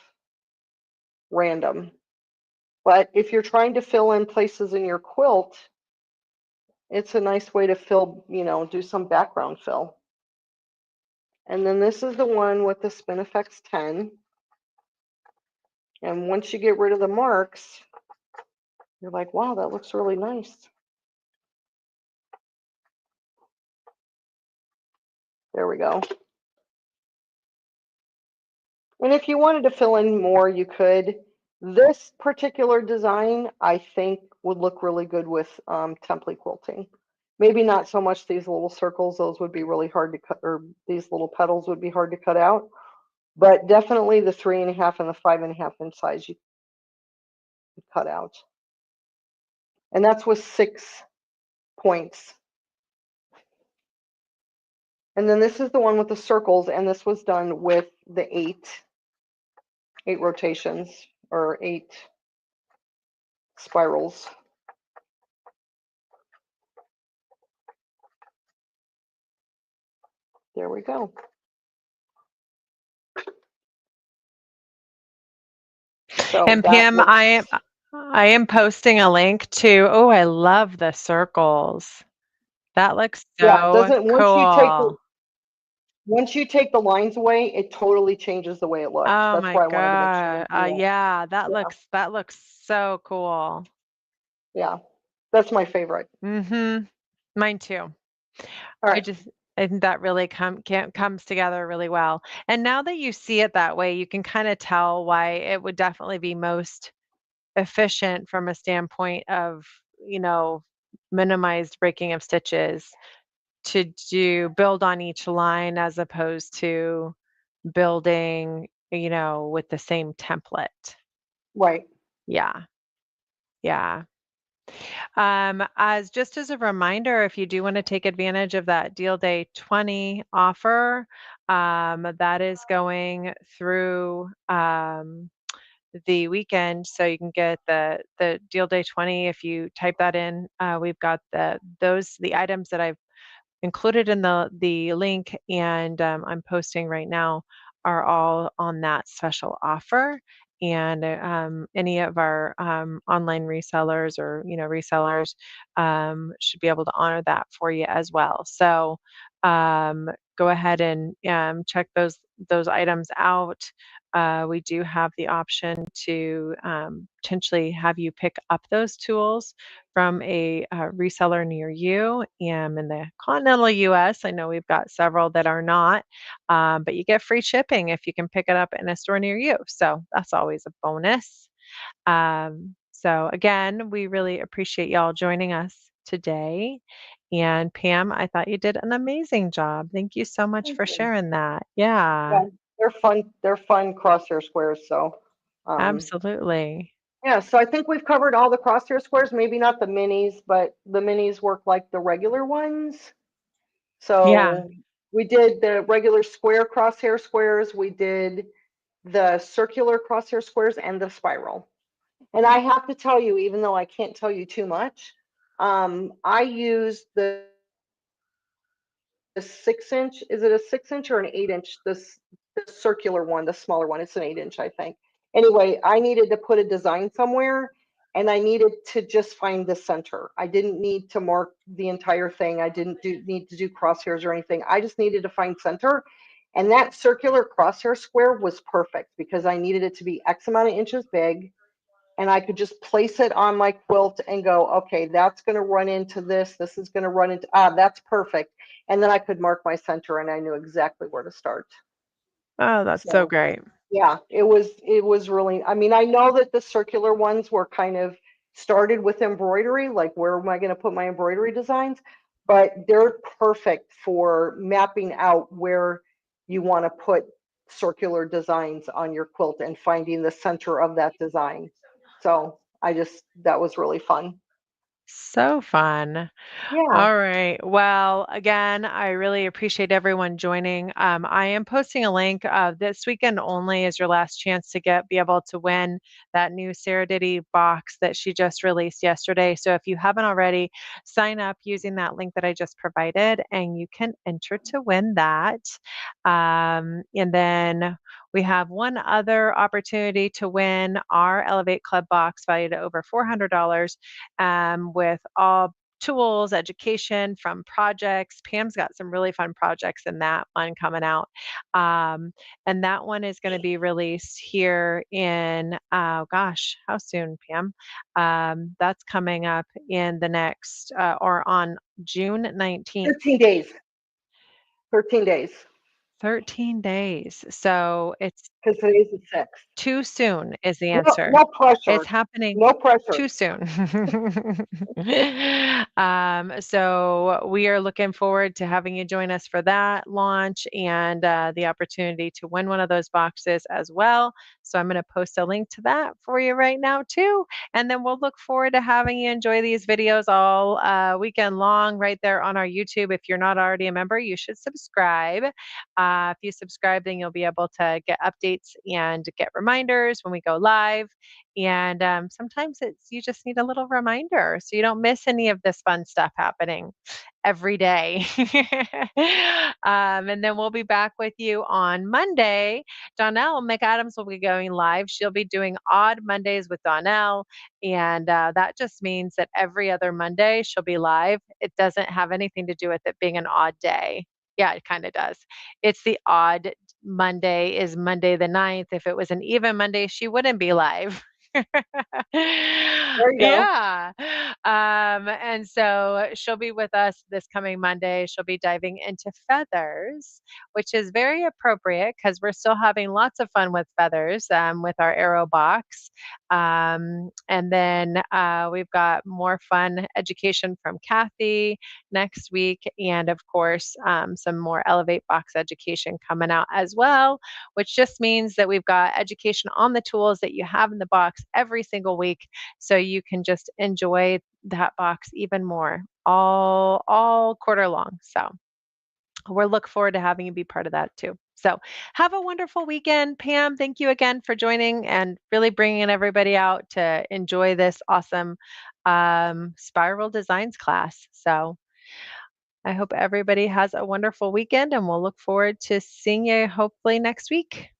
B: random. But if you're trying to fill in places in your quilt, it's a nice way to fill, you know, do some background fill. And then this is the one with the Spin-E-Fex 10. And once you get rid of the marks, you're like, wow, that looks really nice. There we go. And if you wanted to fill in more, you could. This particular design, I think, would look really good with template quilting. Maybe not so much these little circles, those would be really hard to cut, or these little petals would be hard to cut out. But definitely the 3.5 and the 5.5 inch size you could cut out. And that's with 6 points. And then this is the one with the circles, and this was done with the 8 rotations, or 8 spirals. There we go.
A: So and Pam, I am posting a link to, oh, I love the circles. That looks
B: Yeah, it
A: so
B: doesn't
A: cool.
B: once you take the lines away, it totally changes the way it looks.
A: Oh
B: That's
A: my
B: why I wanted to make sure I
A: god.
B: do that.
A: Yeah,
B: Yeah,
A: that looks so cool.
B: yeah. That's my favorite.
A: Mhm. Mine too.
B: All
A: I
B: right.
A: just I think that really comes together really well. And now that you see it that way, you can kind of tell why it would definitely be most efficient from a standpoint of, you know, minimized breaking of stitches to do build on each line as opposed to building, you know, with the same template.
B: Right.
A: Yeah. Yeah. As just as a reminder, if you do want to take advantage of that Deal Day 20 offer, that is going through the weekend, so you can get the Deal Day 20 if you type that in. We've got the items that I've included in the link and I'm posting right now are all on that special offer. And any of our online resellers or resellers should be able to honor that for you as well. So go ahead and check those items out. We do have the option to potentially have you pick up those tools from a reseller near you. And in the continental US, I know we've got several that are not, but you get free shipping if you can pick it up in a store near you. So that's always a bonus. So again, we really appreciate y'all joining us today. And Pam, I thought you did an amazing job. Thank you so much
B: Thank
A: for
B: you.
A: sharing that. Yeah,
B: Yeah, they're fun. They're fun crosshair squares. So, um,
A: absolutely.
B: yeah. So I think we've covered all the crosshair squares. Maybe not the minis, but the minis work like the regular ones.
A: Yeah.
B: So we did the regular square crosshair squares. We did the circular crosshair squares and the spiral. And I have to tell you, even though I can't tell you too much, I used the 6 inch. Is it a 6 inch or an 8 inch? The circular one, the smaller one. It's an 8 inch, I think. Anyway, I needed to put a design somewhere and I needed to just find the center. I didn't need to mark the entire thing. I didn't need to do crosshairs or anything. I just needed to find center. And that circular crosshair square was perfect because I needed it to be X amount of inches big and I could just place it on my quilt and go, okay, that's going to run into this. This is going to run into, that's perfect. And then I could mark my center and I knew exactly where to start.
A: Oh, that's so
B: So
A: great.
B: yeah, it was really, I mean, I know that the circular ones were kind of started with embroidery, like where am I going to put my embroidery designs? But they're perfect for mapping out where you want to put circular designs on your quilt and finding the center of that design. So I just, that was really fun.
A: So fun.
B: Yeah.
A: All right. Well, again, I really appreciate everyone joining. I am posting a link. This weekend only is your last chance to be able to win that new Sarah Diddy box that she just released yesterday. So if you haven't already, sign up using that link that I just provided, and you can enter to win that. And then we have one other opportunity to win our Elevate Club box valued at over $400 with all tools, education from projects. Pam's got some really fun projects in that one coming out. Um, and that one is going to be released here in, gosh, how soon, Pam? That's coming up in the next, or on June 19th.
B: 13 days. 13 days.
A: 13 days. So it's
B: Because today's the 6th.
A: too soon is the
B: No,
A: answer.
B: no
A: It's
B: pressure.
A: happening
B: No pressure.
A: too soon. So we are looking forward to having you join us for that launch and the opportunity to win one of those boxes as well. So I'm going to post a link to that for you right now too. And then we'll look forward to having you enjoy these videos all weekend long right there on our YouTube. If you're not already a member, you should subscribe. If you subscribe, then you'll be able to get updates updates and get reminders when we go live. And sometimes you just need a little reminder so you don't miss any of this fun stuff happening every day. And then we'll be back with you on Monday. Donnell McAdams will be going live. She'll be doing odd Mondays with Donnell. And that just means that every other Monday she'll be live. It doesn't have anything to do with it being an odd day. Yeah, it kind of does. It's the odd Monday is Monday the 9th. If it was an even Monday, she wouldn't be live.
B: There you go.
A: Yeah. And so she'll be with us this coming Monday. She'll be diving into feathers, which is very appropriate because we're still having lots of fun with feathers with our arrow box. And then we've got more fun education from Kathy next week. And of course, some more Elevate Box education coming out as well, which just means that we've got education on the tools that you have in the box every single week so you can just enjoy that box even more all quarter long. So we're look forward to having you be part of that too. So have a wonderful weekend. Pam, thank you again for joining and really bringing everybody out to enjoy this awesome spiral designs class. So I hope everybody has a wonderful weekend and we'll look forward to seeing you hopefully next week.